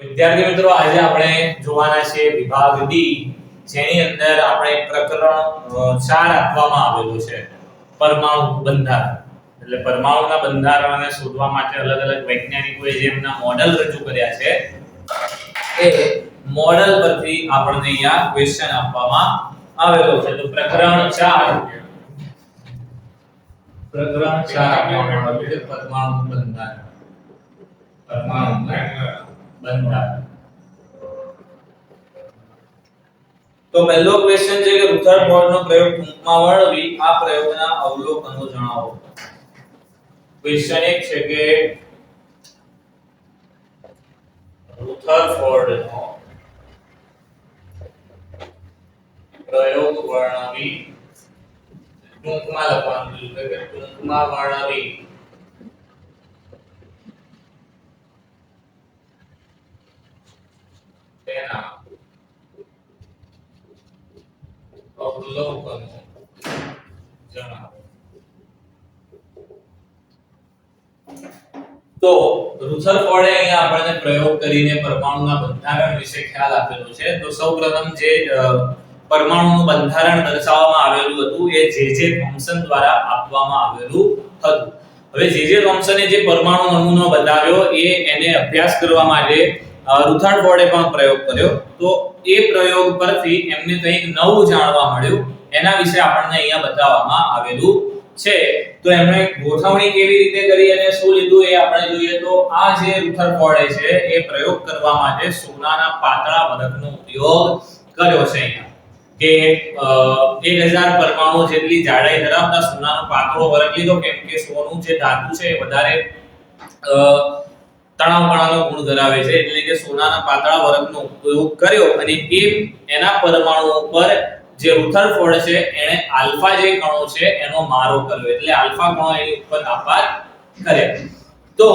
વિદ્યાર્થી મિત્રો, આજે આપણે જોવાના છે વિભાગ ડી, જેની અંદર આપણે પ્રકરણ 4 આપવામાં આવેલું છે પરમાણુ બંધારણ. એટલે પરમાણુના બંધારણને શોધવા માટે અલગ અલગ વૈજ્ઞાનિકોએ જે એમના મોડેલ રજૂ કર્યા છે એ મોડેલ પરથી આપણને અહીંયા ક્વેશ્ચન આપવામાં આવેલો છે. તો પ્રકરણ 4 આપવામાં આવેલું છે પરમાણુ બંધારણ. પરમાણુ બંધારણ. તો પહેલો ક્વેશ્ચન છે કે રુથરફોર્ડનો પ્રયોગ ટૂંકમાં વર્ણવી આ પ્રયોગના અવલોકનો જણાવો. ક્વેશ્ચન એક છે કે રુથરફોર્ડનો પ્રયોગ વર્ણવી, ટૂંકમાં લખવાનું છે કે ટૂંકમાં વર્ણવી તેના અવલોકનો જણાવો. તો રુથરફોર્ડે અહીંયા આપણને પ્રયોગ કરીને પરમાણુના બંધારણ વિશે ખ્યાલ આપેલો છે. તો સૌપ્રથમ જે પરમાણુનું બંધારણ દર્શાવવામાં આવેલું હતું એ જે થોમ્સન દ્વારા આપવામાં આવેલું હતું. હવે જે થોમ્સને જે પરમાણુ નમૂનો બતાવ્યો એને અભ્યાસ કરવા માટે રુથરફોર્ડે પણ પ્રયોગ કર્યો. તો એ પ્રયોગ પરથી એમને કંઈક નવું જાણવા મળ્યું, એના વિશે આપણને અહીંયા બતાવવામાં આવેલું છે. તો એમણે ગોઠવણી કેવી રીતે કરી અને શું લીધું એ આપણે જોઈએ. તો આ જે રુથરફોર્ડે છે એ પ્રયોગ કરવા માટે સોનાના પાતળા વરખનો ઉપયોગ કર્યો છે. અહીંયા કે 1000 પરમાણુ જેટલી જાડાઈ ધરાવતા સોનાનો પાતળો વરખ લીધો, કેમ કે સોનું જે ધાતુ છે એ વધારે તણાવપણાનો ગુણ ધરાવે છે, એટલે કે સોનાના પાતળા વરખનો ઉપયોગ કર્યો અને એના પરમાણુ ઉપર જે રુથરફોર્ડ છે એણે આલ્ફા જે કણો છે એનો મારો કર્યો, એટલે આલ્ફા કણો એની ઉપર આપાત કર્યા. તો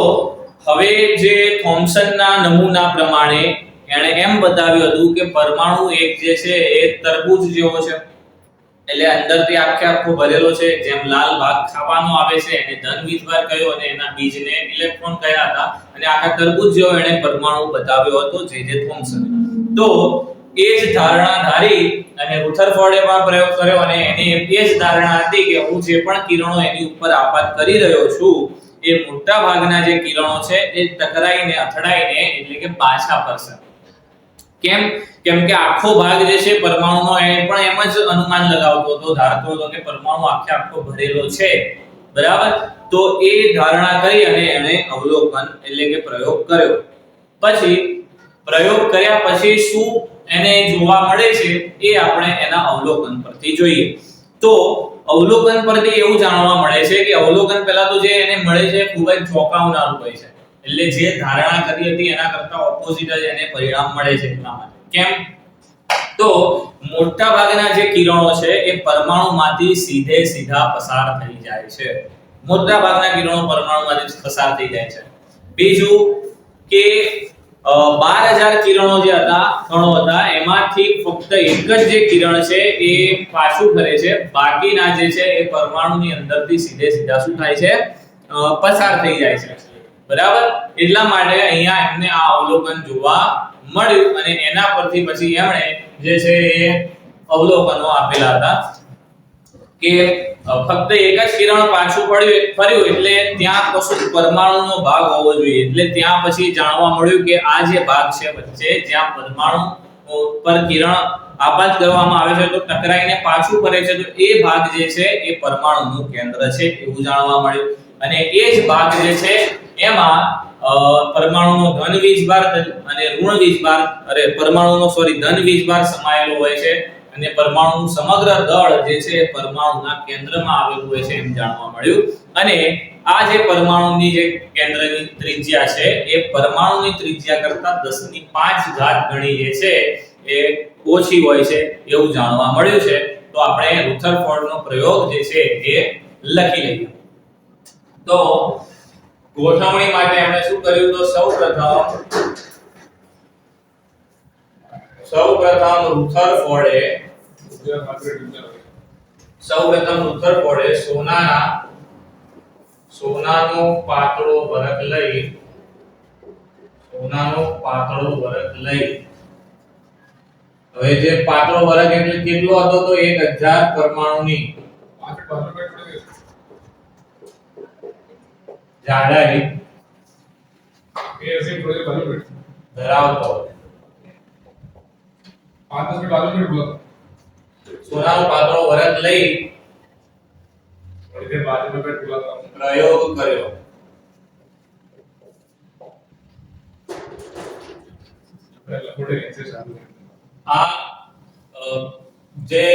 હવે જે થોમ્સનના નમૂના પ્રમાણે એણે એમ બતાવ્યું હતું કે પરમાણુ એક જે છે એ તરબૂચ જેવો છે, એટલે અંદરથી આખો ભરેલો છે. જેમ લાલ ભાગ ખાવાનો આવે છે એને ધન વીજભાર કહ્યો અને એના બીજને ઇલેક્ટ્રોન કહ્યા હતા, અને આખા તરબૂચ જેવો એણે પરમાણુ બતાવ્યો હતો જે થોમ્સન. તો એ જ ધારણા ધારી અને રુથરફોર્ડે પણ પ્રયોગ કર્યો અને એની એ જ ધારણા હતી કે હું જે પણ કિરણો એની ઉપર આપાત કરી રહ્યો છું એ મોટા ભાગના જે કિરણો છે એ ટકરાઈને અથડાઈને એટલે કે પાછા ફરશે. કેમ કે આખો ભાગ જે છે પરમાણુનો એ પણ એમ જ અનુમાન લગાવતો હતો, ધારતો હતો કે પરમાણુ આખો ભરેલો છે, બરાબર. તો એ ધારણા કરી અને એને અવલોકન એટલે કે પ્રયોગ કર્યો. પછી પ્રયોગ કર્યા પછી શું એને જોવા મળે છે એ આપણે એના અવલોકન પરથી જોઈએ. તો અવલોકન પરથી એવું જાણવા મળે છે કે અવલોકન પહેલા તો જે એને મળે છે ખૂબ જ ચોંકાવનારું હોય છે, એટલે જે ધારણા કરી હતી એના કરતા ઓપોઝિટ જ એને પરિણામ મળે છે. એટલા માટે કેમ? તો મોટા ભાગના જે કિરણો છે એ પરમાણુમાંથી સીધા પસાર થઈ જાય છે. મોટા ભાગના કિરણો પરમાણુમાંથી પસાર થઈ જાય છે. બીજું કે 12000 કિરણો જે હતા, કણો હતા, એમાંથી ફક્ત એક જ જે કિરણ છે એ પાછું ફરે છે, બાકીના જે છે એ પરમાણુની અંદરથી સીધા શું થાય છે? પસાર થઈ જાય છે, બરાબર. એટલા માટે અહીંયા એમને આ અવલોકન જોવા મળ્યું અને એના પરથી પછી એમણે જે છે એ અવલોકનો આપેલા હતા કે ફક્ત એક જ કિરણ પાછું ફર્યું એટલે ત્યાં કશું પરમાણુનો ભાગ હોવો જોઈએ. એટલે ત્યાં પછી જાણવા મળ્યું કે આ જે ભાગ છે વચ્ચે જ્યાં પરમાણુ પર કિરણ આપાત કરવામાં આવે છે તો ટકરાઈને પાછું ફરે છે, તો એ ભાગ જે છે એ પરમાણુનું કેન્દ્ર છે એવું જાણવા મળ્યું. અને એ જ ભાગ જે છે એમાં પરમાણુનો ધન વીજભાર અને ઋણ વીજભાર ધન વીજભાર સમાયેલો હોય છે અને પરમાણુનું સમગ્ર દળ જે છે પરમાણુના કેન્દ્રમાં આવેલું હોય છે એમ જાણવા મળ્યું. અને આ જે પરમાણુની જે કેન્દ્રની ત્રિજ્યા છે એ પરમાણુની ત્રિજ્યા કરતા 10⁵ ગણી જે છે એ ઓછી હોય છે એવું જાણવા મળ્યું છે. તો આપણે રુથરફોર્ડનો પ્રયોગ જે છે એ લખી લઈએ. તો ગોઠવણી માટે આપણે શું કર્યું? તો સૌપ્રથમ રુથરફોર્ડે સોનાનો પાતળો વરખ લઈ સોનાનો પાતળો વરખ લઈ. હવે જે પાતળો વરખ એટલે કેટલો હતો તો 1000 પરમાણુની જાડાઈ ધરાવતો સોનાનો પાતળો વરખ લઈ પ્રયોગ કર્યો. આ જે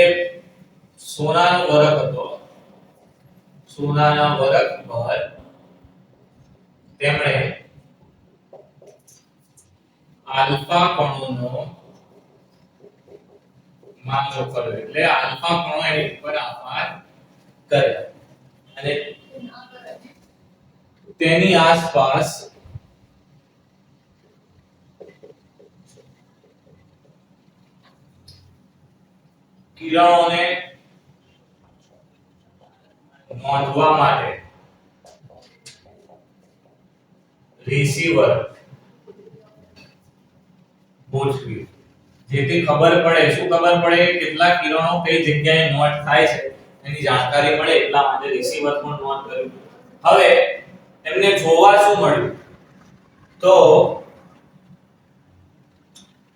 સોનાનો વરખ હતો, સોનાના વરખ પર તેમણે આલ્ફા કણોનો મારો કર્યો. એટલે આલ્ફા કણો એની ઉપર આકાર કર્યા અને તેની આસપાસ કિરણોને નોંધવા માટે રિસીવર ગોઠવ્યું, જેથી ખબર પડે, શું ખબર પડે, કેટલા કિરણો કઈ જગ્યાએ નોટ થાય છે એની જાણકારી મળે, એટલા માટે રિસીવર પણ નોટ કર્યું. હવે એમને જોવા શું મળ્યું તો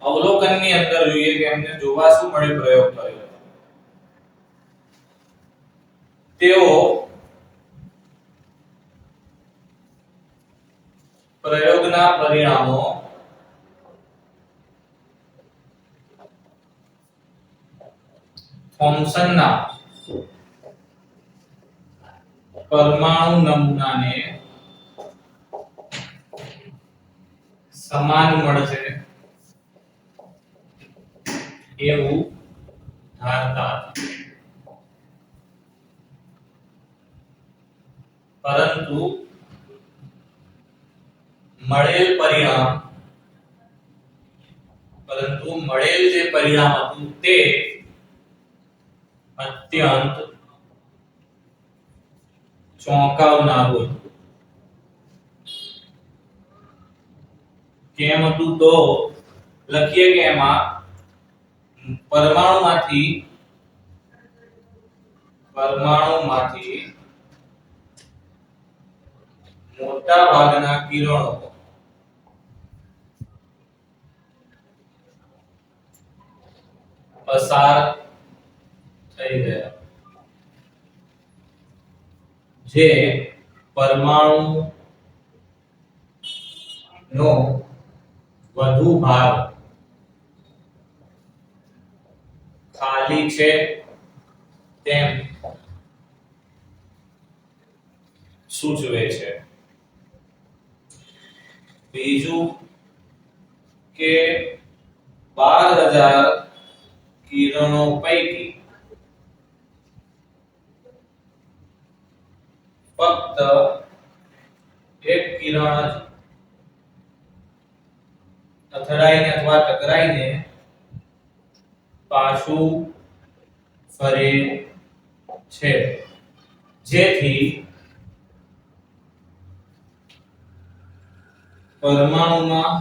અવલોકનની અંદર જોઈએ કે એમને જોવા શું મળ્યું. પ્રયોગ કર્યો તેઓ પ્રયોગના પરિણામો થોમ્સનના પરમાણુ નમૂનાને સમાન મળશે એવું ધારતા હતા. પરંતુ મળેલ જે પરિણામ હતું તે અત્યંત ચોંકાવનારું હતું. કેમ હતું તો લખીએ કે એમાં પરમાણુમાંથી મોટા ભાગના કિરણો પસાર થઈ ગયા, જે પરમાણુ નો વધુ ભાગ ખાલી છે તેમ સૂચવે છે. બીજું કે 12000 કિરણો પૈકી ફક્ત એક કિરણ જ અથડાઈને અથવા ટકરાઈને પાછું ફરે છે, જેથી પરમાણુમાં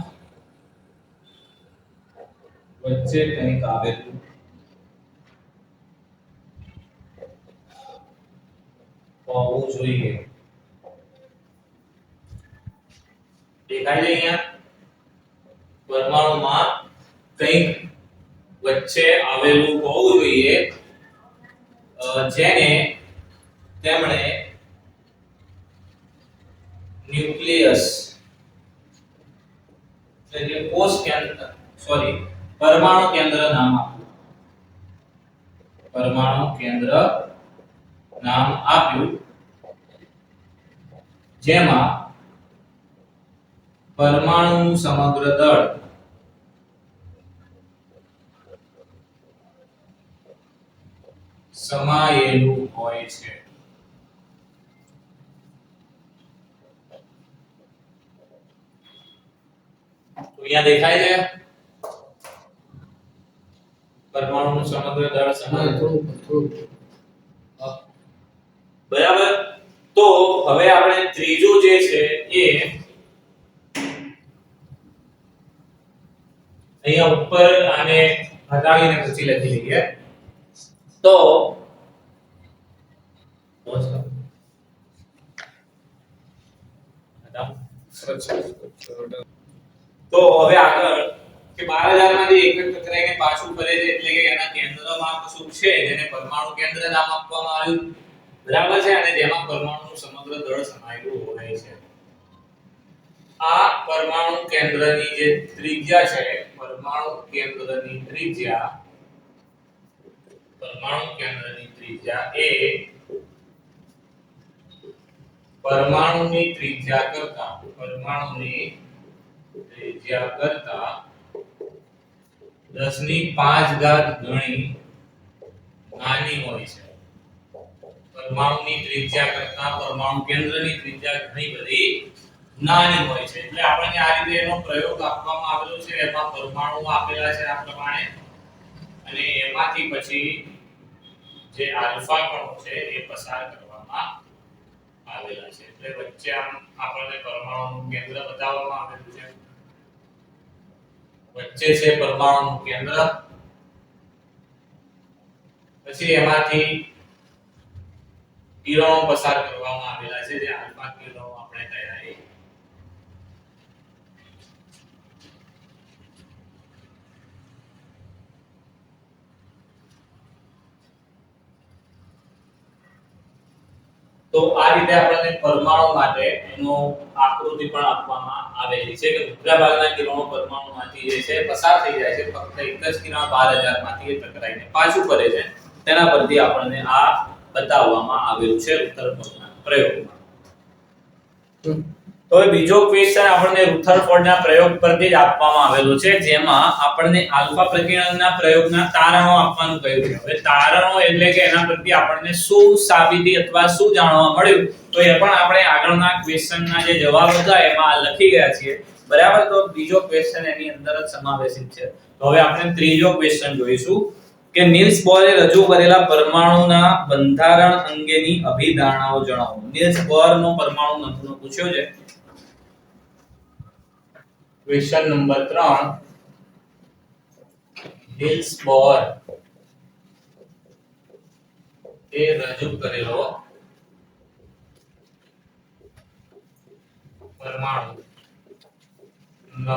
વચ્ચે કંઈક આવેલું હોવું જોઈએ. દેખાય છે અહીંયા પરમાણુમાં કંઈક વચ્ચે આવેલું હોવું જોઈએ, જેને તેમણે ન્યુક્લિયસ એટલે કોષ કેન્દ્ર પરમાણુ કેન્દ્ર નામ આપ્યું. પરમાણુ કેન્દ્ર નામ આપ્યું, જેમાં પરમાણુનું સમગ્ર દળ સમાયેલું હોય છે. તો અહીંયા દેખાય છે પરમાણુનું સમગ્ર દળ સમાયેલું. બરાબર. તો હવે આપણે ત્રીજું જે છે એ અહીંયા ઉપર આને હટાવીને પછી લખી લઈએ તો તો હવે આગળ કે 12000 માંથી એક ટકરાઈને પાછું ફરે છે એટલે કે એના કેન્દ્રમાં કશું છે જેને પરમાણુ કેન્દ્ર નામ આપવામાં આવ્યું બરાબર છે અને જેમાં પરમાણુનું સમગ્ર દળ સમાયેલું હોય છે આ પરમાણુ કેન્દ્રની જે ત્રિજ્યા છે પરમાણુ કેન્દ્રની ત્રિજ્યા એ પરમાણુની ત્રિજ્યા કરતા 10⁵ ગણી નાની હોય છે પરમાણુની ત્રિજ્યા કરતા પરમાણુ કેન્દ્રની ત્રિજ્યા ઘણી બધી નાની હોય છે એટલે આપણને આ રીતે એનો પ્રયોગ આપવામાં આવેલો છે એમાં પરમાણુ આપેલા છે આ પ્રમાણે અને એમાંથી પછી જે આલ્ફા કણો છે એ પસાર કરવામાં આવેલા છે એટલે વચ્ચે આમ આપણને પરમાણુનું કેન્દ્ર બતાવવામાં આવેલું છે વચ્ચે છે પરમાણુનું કેન્દ્ર પછી એમાંથી કિરણો પસાર કરવામાં આવેલા છે જે આલ્ફા કિરણો આપણે કહેવાય તો આ રીતે આપણને પરમાણુ માટે એનો આકૃતિ પણ આપવામાં આવેલી છે કે મોટાભાગના કિરણો પરમાણુમાંથી જે છે પસાર થઈ જાય છે ફક્ત એક જ કિરણ 12000 માંથી ટકરાઈને પાછું ફરે છે તેના પરથી આપણને આ બતાવવામાં આવેલું છે રુથરફોર્ડના પ્રયોગમાં તો બીજો ક્વેશ્ચન આપણને રુથરફોર્ડના પ્રયોગ પરથી જ આપવામાં આવેલો છે જેમાં આપણને આલ્ફા પ્રકીર્ણનના પ્રયોગના તારણો આપવાનું કહ્યું છે હવે તારણો એટલે કે એના પરથી આપણને શું સાબિતી અથવા શું જાણવા મળ્યું તો એ પણ આપણે આગળના ક્વેશ્ચનના જે જવાબ હતા એમાં લખી ગયા છીએ બરાબર તો બીજો ક્વેશ્ચન એની અંદર જ સમાવેશિત છે તો હવે આપણે ત્રીજો ક્વેશ્ચન જોઈશું કે નિલ્સ બોરે રજૂ કરેલા પરમાણુના બંધારણ અંગેની અભિધારણાઓ જણાવો નિલ્સ બોરનો પરમાણુ નમૂનો પૂછ્યો છે ક્વેશ્ચન નંબર 3 નિલ્સ બોર એ રજૂ કરેલો પરમાણુ નમૂનો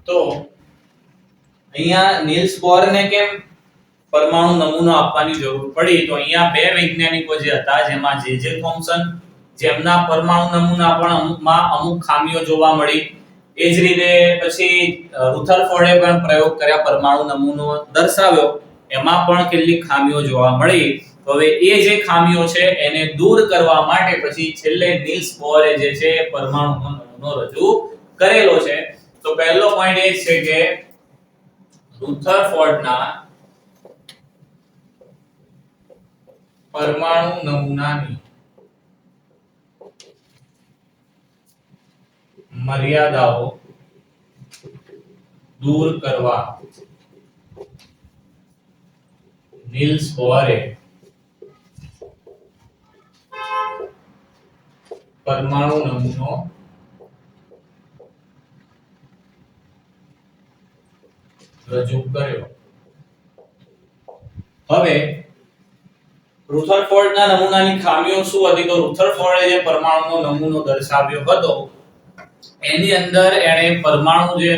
તો અહીંયા નિલ્સ બોરને કેમ પરમાણુ નમૂનો આપવાની જરૂર પડી તો અહીંયા બે વૈજ્ઞાનિકો જે હતા જેમાં જે થોમ્સન જેમના પરમાણુ નમૂના પણ અમુક ખામીઓ જોવા મળી એ જ રીતે પછી રુથરફોર્ડે પણ પ્રયોગ કર્યા પરમાણુ નમૂનો દર્શાવ્યો એમાં પણ કેટલીક ખામીઓ જોવા મળી તો હવે એ જે ખામીઓ છે એને દૂર કરવા માટે પછી છેલ્લે નિલ્સ બોરે જે છે પરમાણુ નમૂનો રજૂ કરેલો છે તો પહેલો પોઈન્ટ એ છે કે રુથરફોર્ડના પરમાણુ નમૂનાની મર્યાદાઓ દૂર કરવા નિલ્સ બોરે પરમાણુ નમૂનો રજૂ કર્યો હવે રુથરફોર્ડના નમૂનાની ખામીઓ શું હતી તો રુથરફોર્ડે જે પરમાણુનો નમૂનો દર્શાવ્યો હતો એની અંદર એણે પરમાણુ જે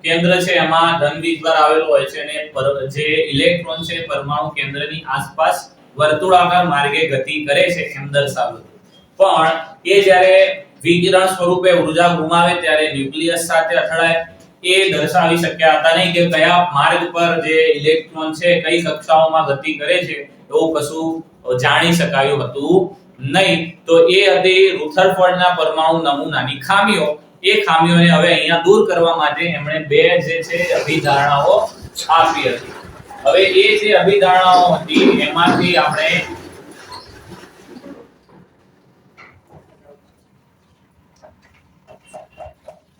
કેન્દ્ર છે એમાં ધન વીજભાર આવેલો હોય છે અને જે ઇલેક્ટ્રોન છે પરમાણુ કેન્દ્રની આસપાસ વર્તુળાકાર માર્ગે ગતિ કરે છે એમ દર્શાવ્યું પણ એ જ્યારે વિકિરણ સ્વરૂપે ઊર્જા ગુમાવે ત્યારે ન્યુક્લિયસ સાથે અથડાય એ દર્શાવી શક્યા હતા નહીં કે કયા માર્ગ પર જે ઇલેક્ટ્રોન છે કઈ કક્ષાઓમાં ગતિ કરે છે એવું કશું જાણી શકાયું હતું નહીં તો એ હતી રુથરફોર્ડના પરમાણુ નમૂનાની ખામીઓ એ ખામીઓને હવે અહીંયા દૂર કરવા માટે એમણે બે જે છે અભિધારણાઓ આપી હતી હવે એ જે અભિધારણાઓ હતી એમાંથી આપણે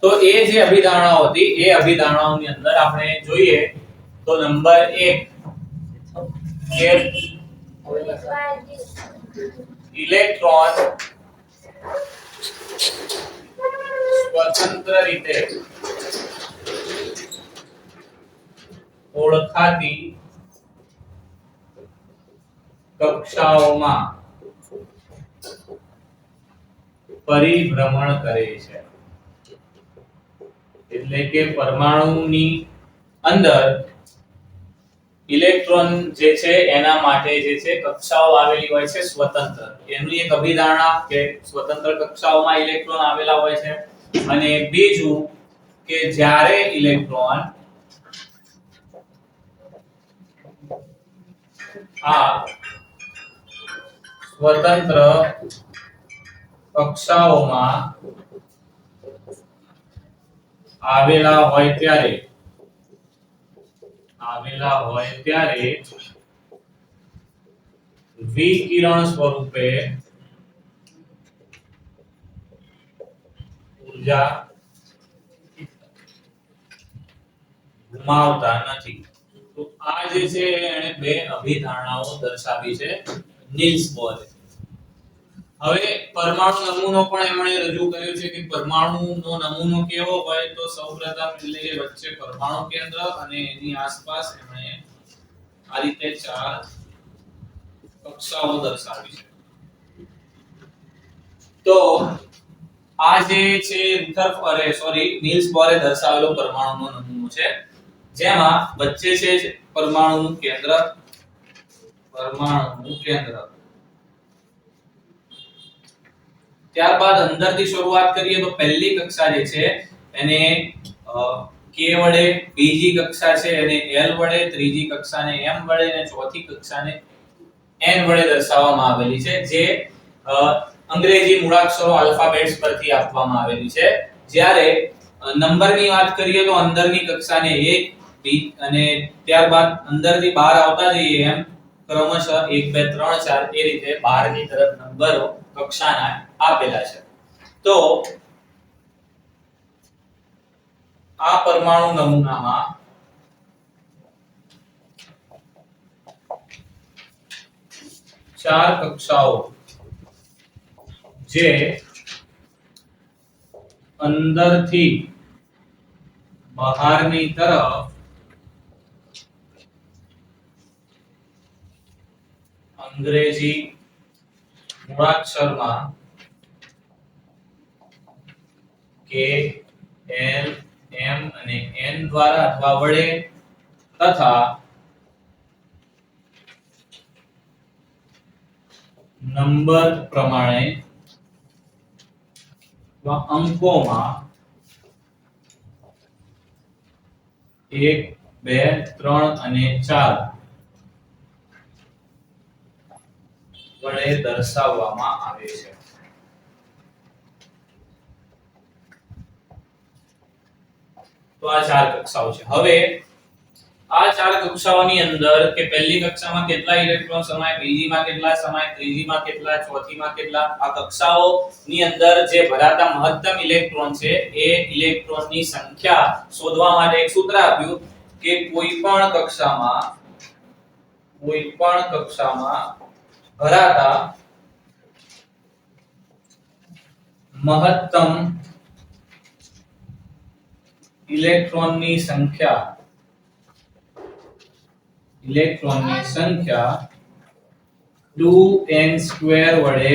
તો એ જે અભિધારણાઓ હતી એ અભિધારણાઓની અંદર આપણે જોઈએ તો નંબર 1 કે ઇલેક્ટ્રોન સ્વતંત્ર રીતે ઓળખાતી કક્ષાઓમાં પરિભ્રમણ કરે છે, એટલે કે પરમાણુની અંદર ઇલેક્ટ્રોન જે છે એના માટે જે છે કક્ષાઓ આવેલી હોય છે સ્વતંત્ર. એની એક અભિધારણા કે સ્વતંત્ર કક્ષાઓમાં ઇલેક્ટ્રોન આવેલા હોય છે. અને બીજું કે જ્યારે ઇલેક્ટ્રોન આ સ્વતંત્ર કક્ષાઓમાં આવેલા હોય ત્યારે વિકિરણ સ્વરૂપે ઊર્જા ગુમાવતા નથી. તો આ જે છે એને બે અભિધારણાઓ દર્શાવી છે નીલ્સ બોરે. હવે પરમાણુ નમૂનો પણ એમણે રજૂ કર્યો છે કે પરમાણુનો નમૂનો કેવો હોય તો સૌપ્રથમ એટલે કે વચ્ચે પરમાણુ કેન્દ્ર અને એની આસપાસ એમણે આ રીતે ચાર કક્ષાઓ દર્શાવી છે. તો આ જે છે નીલ્સ બોરે દર્શાવેલો પરમાણુનો નમૂનો છે, જેમાં વચ્ચે છે પરમાણુનું કેન્દ્ર. ત્યારબાદ અંદરથી શરૂઆત કરીએ તો પહેલી કક્ષા જે છે એને k વડે, બીજી કક્ષા છે એને l વડે, ત્રીજી કક્ષાને m વડે અને ચોથી કક્ષાને n વડે દર્શાવવામાં આવેલી છે, જે અંગ્રેજી મૂળાક્ષરો આલ્ફાબેટ્સ પરથી આપવામાં આવેલી છે. જ્યારે નંબરની વાત કરીએ તો અંદરની કક્ષાને 1 અને ત્યારબાદ અંદરથી બહાર આવતા જઈએ એમ ક્રમશઃ 1 2 3 4 એ રીતે બહારની તરફ નંબરો કક્ષાના આપેલા છે. તો આ પરમાણુ નમૂનામાં ચાર કક્ષાઓ જે અંદરથી બહારની તરફ અંગ્રેજી મૂળાક્ષરમાં K, L, M અને N દ્વારા અથવા વડે તથા નંબર પ્રમાણે અંકોમાં 1 2 3 અને 4 વડે દર્શાવવામાં આવે છે. તો આ ચાર કક્ષાઓ છે. હવે આ ચાર કક્ષાઓની અંદર કે પહેલી કક્ષામાં કેટલા ઇલેક્ટ્રોન સમાય, બીજીમાં કેટલા સમાય, ત્રીજીમાં કેટલા, ચોથીમાં કેટલા, આ કક્ષાઓની અંદર જે ભરાતા મહત્તમ ઇલેક્ટ્રોન છે એ ઇલેક્ટ્રોનની સંખ્યા શોધવા માટે એક સૂત્ર આપ્યું કે કોઈ પણ કક્ષામાં ભરાતા મહત્તમ ઇલેક્ટ્રોનની સંખ્યા 2n² વડે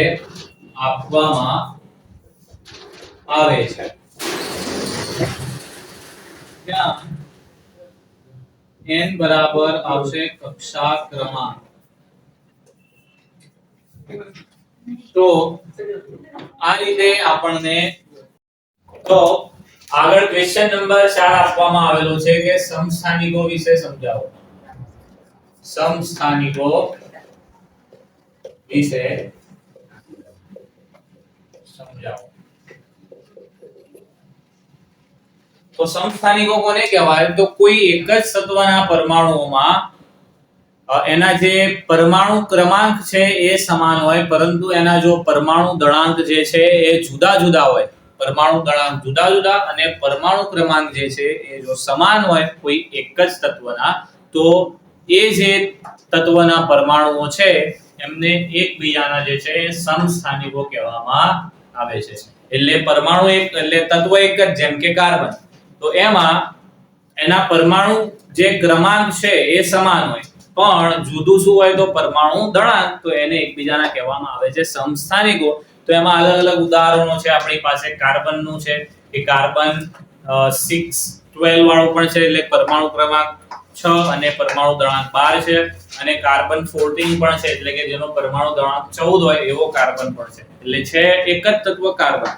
આપવામાં આવે છે. ત્યાં n બરાબર આવશે કક્ષા ક્રમાંક. તો આ રીતે આપણને તો આગળ ક્વેશ્ચન નંબર 4 આપવામાં આવેલો છે કે સમસ્થાનિકો વિશે સમજાવો. સમસ્થાનિકો વિશે સમજાવો. તો સમસ્થાનિકો કોને કહેવાય? તો કોઈ એક જ તત્વના પરમાણુઓમાં એના જે પરમાણુ ક્રમાંક છે એ સમાન હોય, પરંતુ એના જો પરમાણુ દળાંક જે છે એ જુદા જુદા હોય. પરમાણુ દળાંક જુદા જુદા અને પરમાણુ ક્રમાંક જે છે એ જો સમાન હોય કોઈ એક જ તત્વના, તો એ જે તત્વના પરમાણુઓ છે એમને એકબીજાના જે છે સમસ્થાનિકો કહેવામાં આવે છે. એટલે પરમાણુ એક એટલે તત્વ એક જ, જેમ કે કાર્બન, તો એમાં એના પરમાણુ જે ક્રમાંક છે એ સમાન હોય પણ જુદું શું હોય તો પરમાણુ દળાંક, તો એને એકબીજાના કહેવામાં આવે છે સમસ્થાનિકો. તો એમાં અલગ અલગ ઉદાહરણો છે આપણી પાસે. કાર્બનનું છે કે કાર્બન 612 વાળું પણ છે, એટલે પરમાણુ ક્રમાંક 6 અને પરમાણુ દળાંક 12 છે. અને કાર્બન 14 પણ છે, એટલે કે જેનો પરમાણુ દળાંક 14 હોય એવો કાર્બન પણ છે. એટલે છે એક જ તત્વ કાર્બન,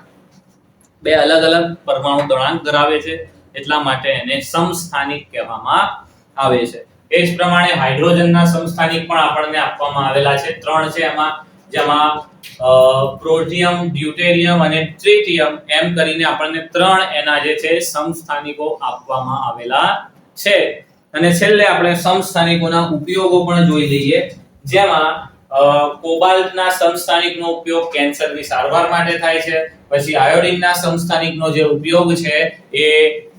બે અલગ અલગ પરમાણુ દળાંક ધરાવે છે, એટલા માટે એને સમસ્થાનિક કહેવામાં આવે છે. એ જ પ્રમાણે હાઇડ્રોજનના સમસ્થાનિક પણ આપણને આપવામાં આવેલા છે. 3 છે એમાં, જેમાં પ્રોટિયમ, ડ્યુટેરિયમ અને ટ્રિટિયમ એમ કરીને આપણને 3 એના જે છે સમસ્થાનિકો આપવામાં આવેલા છે. અને છેલ્લે આપણે સમસ્થાનિકોના ઉપયોગો પણ જોઈ લઈએ, જેમાં કોબાલ્ટના સમસ્થાનિકનો ઉપયોગ કેન્સરની સારવાર માટે થાય છે. પછી આયોડિનના સમસ્થાનિકનો જે ઉપયોગ છે એ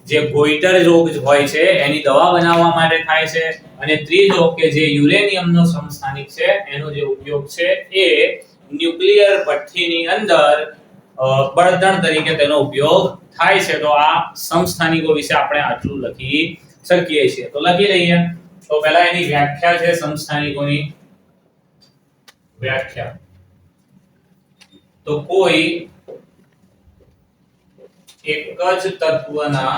જે ગોઈટર રોગ હોય છે એની દવા બનાવવા માટે થાય છે. અને ત્રીજો કે જે યુરેનિયમનો સમસ્થાનિક છે એનો જે ઉપયોગ છે એ ન્યુક્લિયર ભઠ્ઠીની અંદર બળતણ તરીકે તેનો ઉપયોગ થાય છે. તો આ સમસ્થાનિકો વિશે આપણે આટલું લખી શકીએ છીએ. તો લખી લઈએ. તો પહેલા એની વ્યાખ્યા છે સમસ્થાનિકોની. વ્યાખ્યા તો કોઈ એક જ તત્વના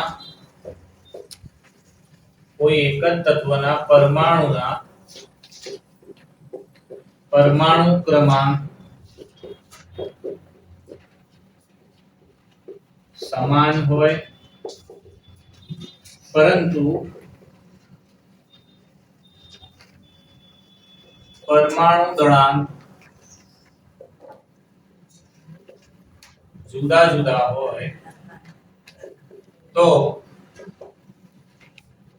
પરમાણુ ક્રમાંક સમાન હોય પરંતુ પરમાણુ દળાંક જુદા જુદા હોય તો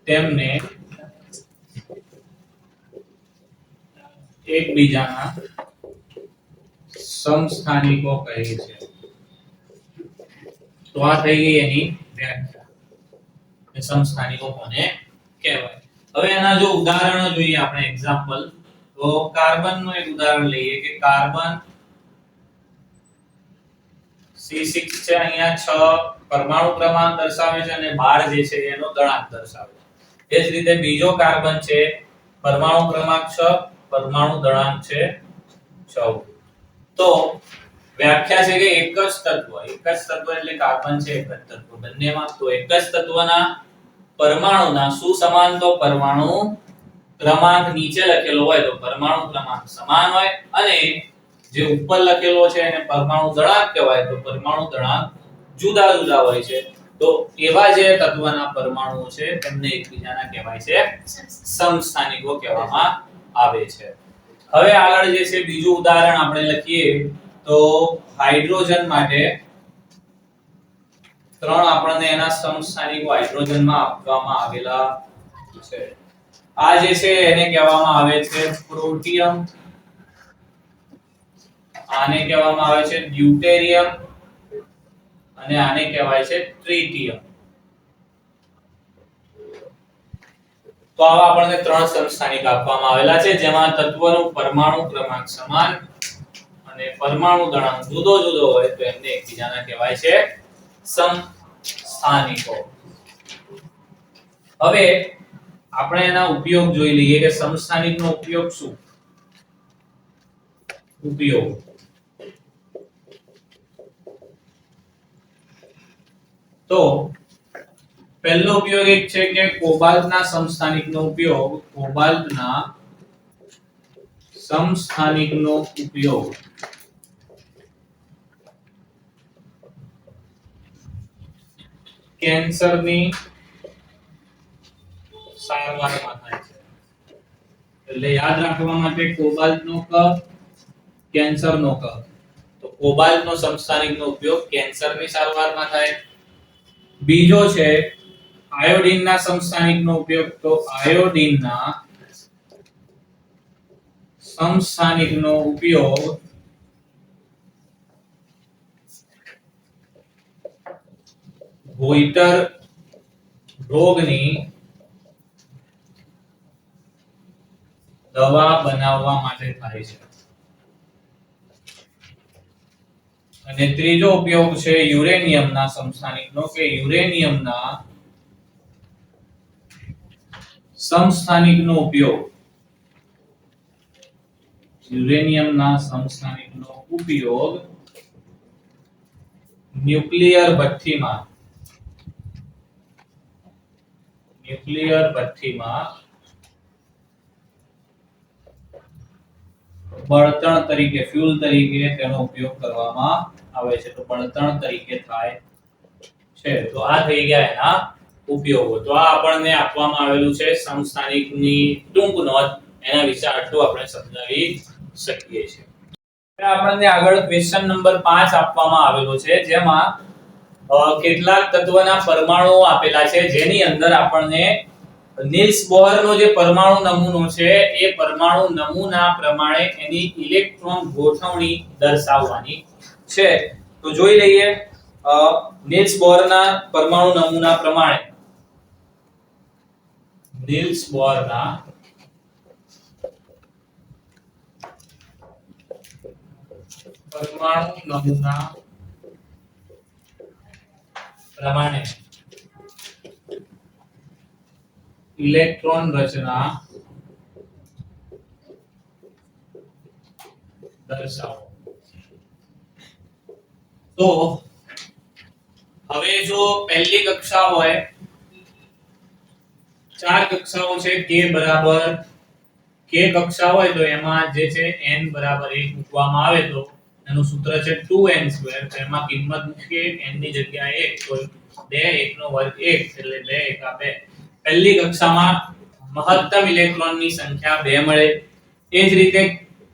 તેમને એકબીજાના સમસ્થાનિકો કહે છે. તો આ થઈ ગઈ એની વ્યાખ્યા. સમસ્થાનિકો કોને કહેવાય. હવે એના જો ઉદાહરણો જોઈએ આપણે, એક્ઝામ્પલ. તો કાર્બનનું એક ઉદાહરણ લઈએ કે કાર્બન C6 છે, અહીંયા 6 પરમાણુ ક્રમાંક દર્શાવે છે અને 12 જે છે એનો દળાંક દર્શાવે છે. એ જ રીતે બીજો કાર્બન છે, પરમાણુ ક્રમાંક 6, પરમાણુ દળાંક છે 14. તો વ્યાખ્યા છે કે એક જ તત્વ એટલે કાર્બન છે એક જ તત્વ બંનેમાં, તો એક જ તત્વના પરમાણુના શું સમાન, તો પરમાણુ ક્રમાંક નીચે લખેલો હોય તો પરમાણુ ક્રમાંક સમાન હોય, અને જે ઉપર લખેલો છે એને પરમાણુ દળાંક કહેવાય તો પરમાણુ દળાંક જુદા જુદા હોય છે. તો એવા જે તત્વના પરમાણુઓ છે તેમને એકબીજાના કહેવાય છે સમસ્થાનિકો કહેવામાં આવે છે. હવે આગળ જે છે બીજું ઉદાહરણ આપણે લખીએ તો હાઇડ્રોજન માટે 3 આપણને એના સમસ્થાનિકો હાઇડ્રોજનમાં આપવામાં આવેલા છે. આ જે છે એને કહેવામાં આવે છે પ્રોટિયમ, આને કહેવામાં આવે છે ડ્યુટેરિયમ અને આને કહેવાય છે ટ્રિટિયમ. તો આવા આપણને 3 સમસ્થાનિક આપવામાં આવેલા છે, જેમાં તત્વનો પરમાણુ ક્રમાંક સમાન અને પરમાણુ દળાંક જુદો જુદો હોય તો એમને એકબીજાના કહેવાય છે સમસ્થાનિકો. હવે આપણે એના ઉપયોગ જોઈ લઈએ કે સમસ્થાનિકનો ઉપયોગ શું. ઉપયોગ તો પહેલો ઉપયોગ એક છે કે કોબાલ્ટના સમસ્થાનિકનો ઉપયોગ કેન્સરની સારવારમાં થાય છે. એટલે યાદ રાખવા માટે કોબાલ્ટનો ક, કેન્સરનો ક. તો કોબાલ્ટનો સમસ્થાનિકનો ઉપયોગ કેન્સરની સારવારમાં થાય. બીજો છે આયોડિનના સમસ્થાનિકનો ઉપયોગ, તો આયોડિનના સમસ્થાનિકનો ઉપયોગ ગોઈટર રોગની દવા બનાવવા માટે થાય છે. અને ત્રીજો ઉપયોગ છે યુરેનિયમના સમસ્થાનિકનો, કે યુરેનિયમના સમસ્થાનિકનો ઉપયોગ, યુરેનિયમના સમસ્થાનિકનો ઉપયોગ ન્યુક્લિયર ભઠ્ઠીમાં બળતણ તરીકે, ફ્યુલ તરીકે તેનો ઉપયોગ કરવામાં આવે છે. તો બળતણ તરીકે થાય છે. તો આ થઈ ગયા એના ઉપયોગો. તો આ આપણને આપવામાં આવેલું છે સમસ્થાનિકની ટૂંક નોંધ. એના વિશે આટલું આપણે સમજાવી શકીએ છીએ. હવે આપણને આગળ ક્વેશ્ચન નંબર 5 આપવામાં આવેલો છે, જેમાં કેટલાક તત્વના પરમાણુઓ આપેલા છે, જેની અંદર આપણને નીલ્સ બોહરનો જે પરમાણુ નમૂનો છે એ પરમાણુ નમૂના પ્રમાણે એની ઇલેક્ટ્રોન ગોઠવણી દર્શાવવાની છે. તો જોઈ લઈએ નીલ્સ બોહરના પરમાણુ નમૂના પ્રમાણે નીલ્સ બોહરના પરમાણુ નમૂના પ્રમાણે ઇલેક્ટ્રોન રચના દર્શાવો. તો હવે જો પહેલી કક્ષા હોય, 4 કક્ષાઓ છે, k બરાબર k કક્ષા હોય તો એમાં જે છે n બરાબર 1 મૂકવામાં આવે તો એનું સૂત્ર છે 2n2. તો એમાં કિંમત મૂકીએ n ની જગ્યાએ 1 તો 2 1 નો વર્ગ 1 એટલે 2 એકા 2. પહેલી કક્ષામાં મહત્તમ ઇલેક્ટ્રોનની સંખ્યા 2 મળે. એ જ રીતે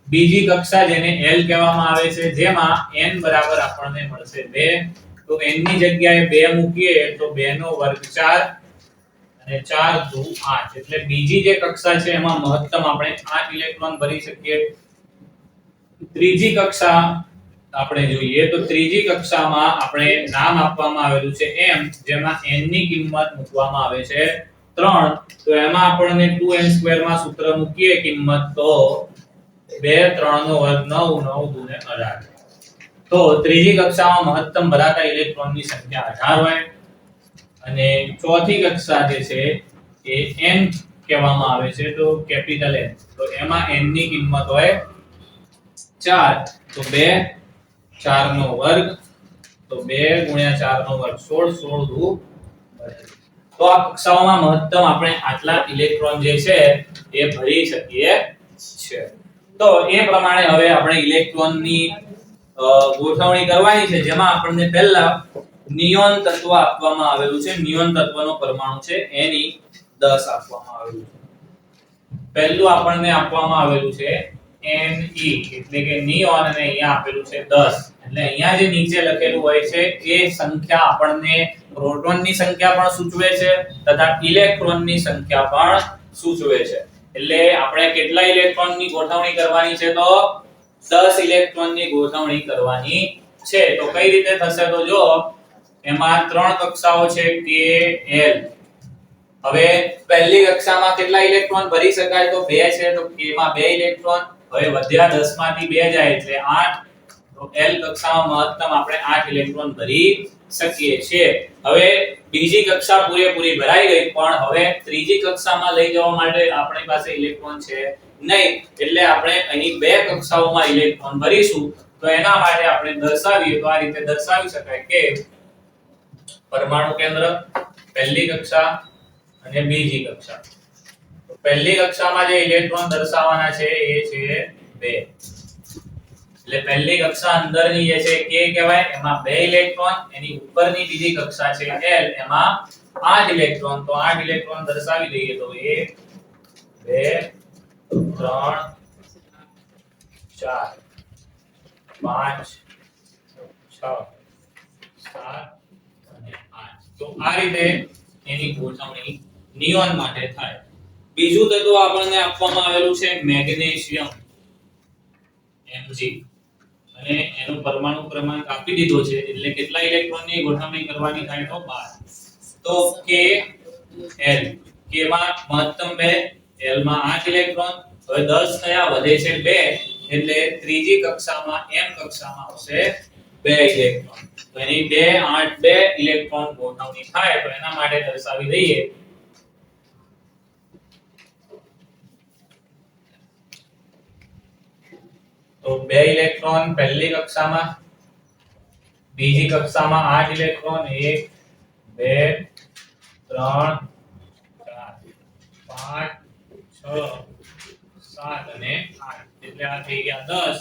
બીજી કક્ષા જેને L કહેવામાં આવે છે, જેમાં n બરાબર આપણને મળશે 2. તો n ની જગ્યાએ 2 મૂકીએ તો 2 નો વર્ગ 4 અને 4 દુ 8 એટલે બીજી જે કક્ષા છે એમાં મહત્તમ આપણે 8 ઇલેક્ટ્રોન ભરી શકીએ. ત્રીજી કક્ષા આપણે જોઈએ તો ત્રીજી કક્ષામાં આપણે નામ આપવામાં આવેલું છે m, જેમાં n ની કિંમત મૂકવામાં આવે છે 3. તો એમાં આપણને 2n2 માં સૂત્ર મૂકીએ કિંમત તો 2 3 નો વર્ગ 9 9 દુ 18. તો ત્રીજી કક્ષામાં મહત્તમ ભરાતા ઇલેક્ટ્રોનની સંખ્યા 18 હોય. અને ચોથી કક્ષા જે છે એ n કહેવામાં આવે છે, તો કેપિટલ N. તો એમાં n ની કિંમત હોય 4. તો 2 4 નો વર્ગ તો 2 4 નો વર્ગ 16 16 દુ 32. તો આ કક્ષાઓમાં મહત્તમ આપણે આટલા ઇલેક્ટ્રોન જે છે એ ભરી શકીએ છે. તો એ પ્રમાણે હવે આપણે ઇલેક્ટ્રોનની ગોઠવણી કરવાની છે, જેમાં આપણને પહેલા નિયોન તત્વ આપવામાં આવેલું છે. નિયોન તત્વનો પરમાણુ છે એની 10 આપવામાં આવેલું છે. પહેલું આપણને આપવામાં આવેલું છે Ne, એટલે કે નિયોન, અને અહીંયા આપેલું છે 10. એટલે અહીંયા જે નીચે લખેલું હોય છે એ સંખ્યા આપણને પ્રોટોનની સંખ્યા પણ સૂચવે છે તથા ઇલેક્ટ્રોનની સંખ્યા પણ સૂચવે છે. એટલે આપણે કેટલા ઇલેક્ટ્રોનની ગોઠવણી કરવાની છે? તો 10 ઇલેક્ટ્રોનની ગોઠવણી કરવાની છે. તો કઈ રીતે થશે? તો જો એમાં 3 કક્ષાઓ છે k l. હવે પહેલી કક્ષામાં કેટલા ઇલેક્ટ્રોન ભરી શકાય? તો 2 છે, તો k માં 2 ઇલેક્ટ્રોન. હવે વધ્યા 10 માંથી 2 જાય એટલે 8. તો l કક્ષામાં મહત્તમ આપણે 8 ઇલેક્ટ્રોન ભરી શકીએ છીએ. હવે બીજી કક્ષા પૂરેપૂરી ભરાઈ ગઈ, પણ હવે ત્રીજી કક્ષામાં લઈ જવા માટે આપણી પાસે ઇલેક્ટ્રોન છે નહીં. એટલે આપણે અહીં 2 કક્ષાઓમાં ઇલેક્ટ્રોન ભરીશું. તો એના માટે આપણે દર્શાવીએ તો આ રીતે દર્શાવી શકાય કે પરમાણુ કેન્દ્ર, પહેલી કક્ષા અને બીજી કક્ષા. તો પહેલી કક્ષામાં જે ઇલેક્ટ્રોન દર્શાવવાના છે એ છે 2. એટલે પહેલી કક્ષા અંદરની જે છે k કહેવાય, એમાં 2 ઇલેક્ટ્રોન. એની ઉપરની બીજી કક્ષા છે l, એમાં 8 ઇલેક્ટ્રોન. તો 8 ઇલેક્ટ્રોન દર્શાવી દઈએ તો 1 2 3 4 5 6 7 અને 8. તો આ રીતે એની ગોઠવણી નિયોન માટે થાય. બીજું તત્વ આપણને આપવામાં આવેલું છે મેગ્નેશિયમ, Mg, અને એનો પરમાણુ ક્રમાંક આપી દીધો છે. એટલે કેટલા ઇલેક્ટ્રોનની ગોઠવણી કરવાની થાય? તો 12. તો k l, k માં મહત્તમ 2, l માં 8 ઇલેક્ટ્રોન. હવે 10 થયા, વધે છે 2, એટલે ત્રીજી કક્ષામાં m કક્ષામાં આવશે 2 ઇલેક્ટ્રોન. તો એની 2 8 2 ઇલેક્ટ્રોન ગોઠવણી થાય. તો એના માટે દર્શાવી દઈએ તો 2 ઇલેક્ટ્રોન પહેલી કક્ષામાં, બીજી કક્ષામાં 8 ઇલેક્ટ્રોન, 1 2 3 4 5 6 7 અને 8 એટલે આ થઈ ગયા 10.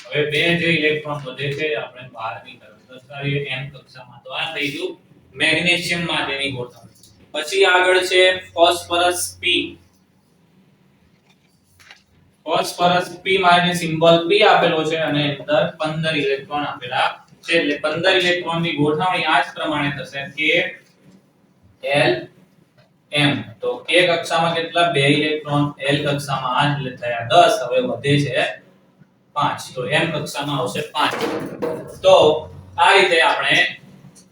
હવે બે જે ઇલેક્ટ્રોન વધે છે આપણે 12 ની તરફ દર્શાવીએ n કક્ષામાં. તો આ થઈ ગયું મેગ્નેશિયમ માટેની ગોઠવણી. પછી આગળ છે ફોસ્ફરસ p. ફોસ્ફરસ p માટે સિમ્બોલ p આપેલો છે અને અંદર 15 ઇલેક્ટ્રોન આપેલા છે. એટલે 15 ઇલેક્ટ્રોનની ગોઠવણી આ જ પ્રમાણે થશે કે l m. તો k કક્ષામાં કેટલા 2 ઇલેક્ટ્રોન, l કક્ષામાં 8 એટલે થયા 10. હવે વધે છે 5. તો m કક્ષામાં આવશે 5. તો આ રીતે આપણે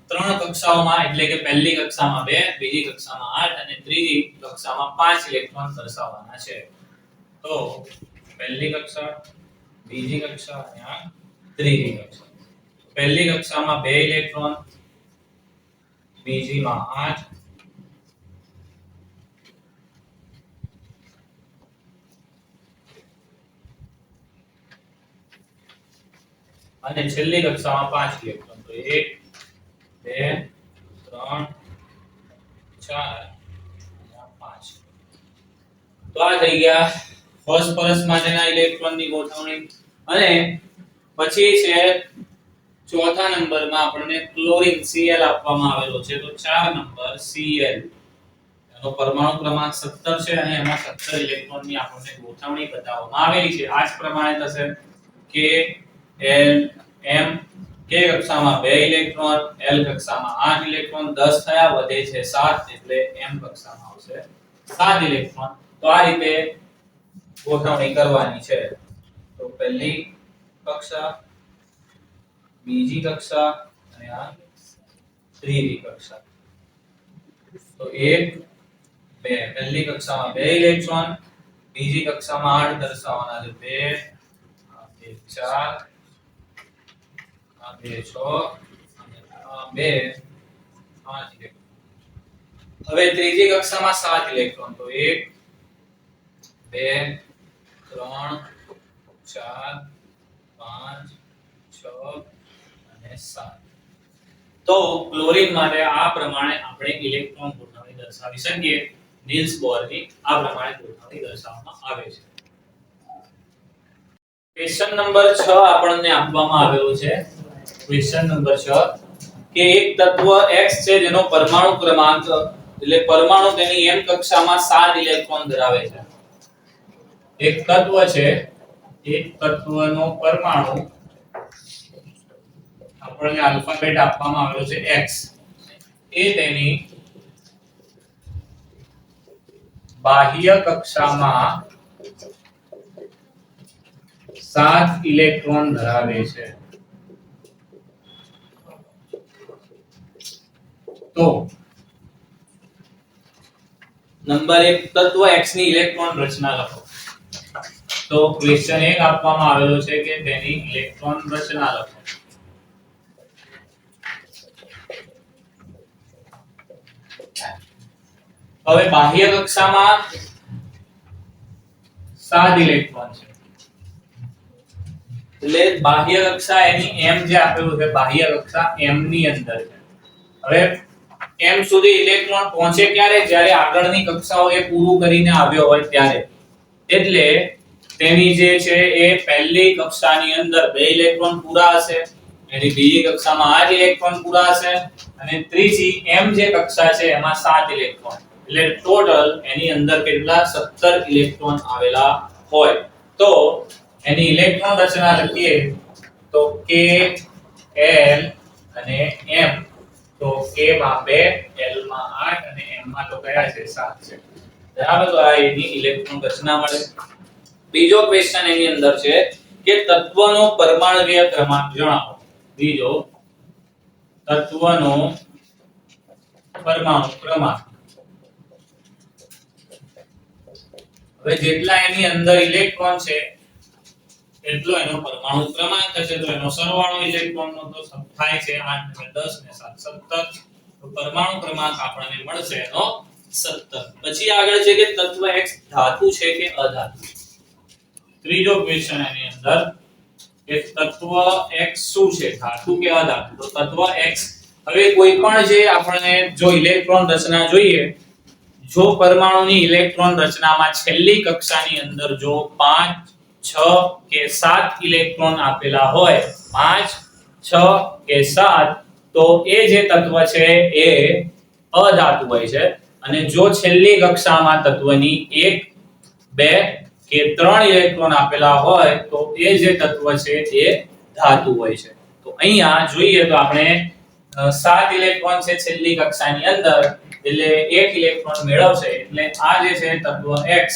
ત્રણ કક્ષાઓમાં એટલે કે પહેલી કક્ષામાં 2, બીજી કક્ષામાં 8 અને ત્રીજી કક્ષામાં 5 ઇલેક્ટ્રોન દર્શાવવાના છે. તો પહેલી કક્ષા, બીજી કક્ષા અને આ ત્રીજી કક્ષા. પહેલી કક્ષામાં 2 ઇલેક્ટ્રોન, બીજીમાં 8 અને છેલ્લી કક્ષામાં 5 ઇલેક્ટ્રોન. તો 1 2 3 4 5. તો આ થઈ ગયા ફોસ્ફરસ માટેના ઇલેક્ટ્રોનની ગોઠવણી. અને પછી છે ચોથા નંબરમાં આપણને ક્લોરીન Cl આપવામાં આવેલો છે. તો 4 નંબર Cl, એનો પરમાણુ ક્રમાંક 17 છે અને એમાં 17 ઇલેક્ટ્રોનની આપણને ગોઠવણી બતાવવામાં આવેલી છે. આ જ પ્રમાણે થશે કે l m. k કક્ષામાં 2 ઇલેક્ટ્રોન, l કક્ષામાં 8 ઇલેક્ટ્રોન, 10 થયા, વધે છે 7 એટલે m કક્ષામાં આવશે 7 ઇલેક્ટ્રોન. તો આ રીતે ગોઠવણી કરવાની છે. તો પહેલી કક્ષા, બીજી કક્ષા અને આ ત્રીજી કક્ષા. તો 1 2 પહેલી કક્ષામાં 2 ઇલેક્ટ્રોન, બીજી કક્ષામાં 8 દર્શાવવાના છે 2 4 2 6 અને 2 5 ઇલેક્ટ્રોન. હવે ત્રીજી કક્ષામાં 7 ઇલેક્ટ્રોન. તો 1 2 3 4 5 6 અને 7. તો ક્લોરીન માટે આ પ્રમાણે આપણે ઇલેક્ટ્રોન ગોઠવણી દર્શાવી શકીએ. નીલ્સ બોરની આ પ્રમાણે ગોઠવણી દર્શાવવામાં આવે છે. ક્વેશ્ચન નંબર 6 આપણને આપવામાં આવેલું છે. ક્વેશ્ચન નંબર 6 કે એક તત્વ X છે જેનો પરમાણુ ક્રમાંક એટલે પરમાણુ તેની m કક્ષામાં 7 ઇલેક્ટ્રોન ધરાવે છે. એક તત્વ છે, એક તત્વનો પરમાણુ આપણને આલ્ફાબેટ આપવામાં આવેલો છે X. એ તેની બાહ્ય કક્ષામાં 7 ઇલેક્ટ્રોન ધરાવે છે. તો નંબર 1 તત્વ X ની ઇલેક્ટ્રોન રચના લખો. તો ક્વેશ્ચન 1 આપવામાં આવેલો છે કે તેની ઇલેક્ટ્રોન રચના લખો. હવે બાહ્ય કક્ષામાં 7 ઇલેક્ટ્રોન છે. એટલે બાહ્ય કક્ષા એની m જે આપેલું છે બાહ્ય કક્ષા m ની અંદર છે. હવે m સુધી ઇલેક્ટ્રોન પહોંચે ક્યારે? જ્યારે આગળની કક્ષાઓ એ પૂરું કરીને આવ્યો હોય ત્યારે. એટલે તેની જે છે એ પહેલી કક્ષાની અંદર 2 ઇલેક્ટ્રોન પૂરા હશે, એની બીજી કક્ષામાં 8 ઇલેક્ટ્રોન પૂરા હશે અને ત્રીજી m જે કક્ષા છે એમાં 7 ઇલેક્ટ્રોન. એટલે ટોટલ એની અંદર કેટલા 17 ઇલેક્ટ્રોન આવેલા હોય. તો એની ઇલેક્ટ્રોન રચના લખીએ તો k l અને m. તો k માં 2, l માં 8 અને m માં તો કયા છે 7 છે. બરાબર. તો આ એની ઇલેક્ટ્રોન રચના મળે. બીજો ક્વેશ્ચન એની અંદર છે કે તત્વનો પરમાણુય ક્રમાંક જણાવો. બીજો તત્વનો પરમાણુ ક્રમાંક. હવે જેટલા એની અંદર ઇલેક્ટ્રોન છે એટલો એનો પરમાણુ ક્રમાંક થશે. તો એનો સરવાળો ઇલેક્ટ્રોનનો તો થાય છે 8 ને 10 ને 7 17. તો પરમાણુ ક્રમાંક આપણને મળશે એનો 17. પછી આગળ છે કે તત્વ X ધાતુ છે કે અધાતુ. ત્રીજો ક્વેશ્ચન એની અંદર કે તત્વ X શું છે, ધાતુ કેવા ધાતુ? તો તત્વ X, હવે કોઈ પણ જે આપણને જો ઇલેક્ટ્રોન રચના જોઈએ, જો પરમાણુની ઇલેક્ટ્રોન રચનામાં છેલ્લી કક્ષાની અંદર જો 5, 6 કે 7 ઇલેક્ટ્રોન આપેલા હોય, 5, 6 કે 7, તો એ જે તત્વ છે એ અધાતુ હોય છે. અને જો છેલ્લી કક્ષામાં તત્વની 1, 2 કે 3 ઇલેક્ટ્રોન આપેલા હોય તો એ જે તત્વ છે એ ધાતુ હોય છે. તો અહીંયા જોઈએ તો આપણે 7 ઇલેક્ટ્રોન છે છેલ્લી કક્ષાની અંદર, એટલે 1 ઇલેક્ટ્રોન મેળવશે, એટલે આ જે છે તત્વ X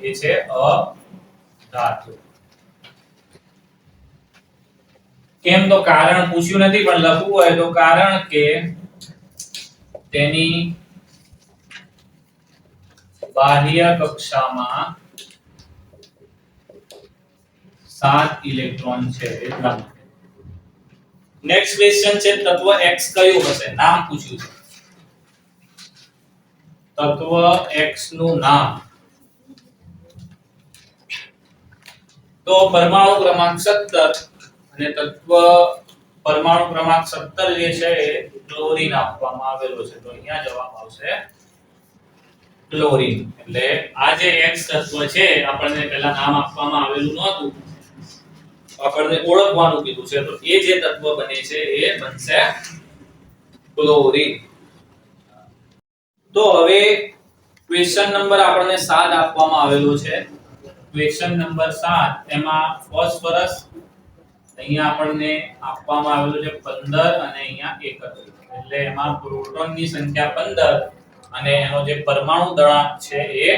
એ છે અધાતુ. કેમ તો કારણ પૂછ્યું નથી, પણ લખવું હોય તો કારણ કે તેની બાહ્ય કક્ષામાં 7 ઇલેક્ટ્રોન છે એટલા માટે. નેક્સ્ટ ક્વેશ્ચન છે તત્વ X કયું હશે? નામ પૂછ્યું છે. તત્વ X નું નામ, તો પરમાણુ ક્રમાંક 17 અને તત્વ પરમાણુ ક્રમાંક 17 જે છે એ ક્લોરીન આપવામાં આવેલો છે. તો અહીંયા જવાબ આવશે ક્લોરીન. એટલે આ જે X તત્વ છે આપણને પહેલા નામ આપવામાં આવેલું નહોતું, આપણને ઓળખવાનું કીધું છે, તો એ જે તત્વ બને છે એ બનશે ક્લોરીન. તો હવે ક્વેશ્ચન નંબર આપણને 7 આપવામાં આવેલો છે. ક્વેશ્ચન નંબર 7 એમાં ફોસ્ફરસ અહીંયા આપણને આપવામાં આવેલું છે 15 અને અહીંયા 31, એટલે એમાં પ્રોટોનની સંખ્યા 15 અને એનો જે પરમાણુ દળાંક છે એ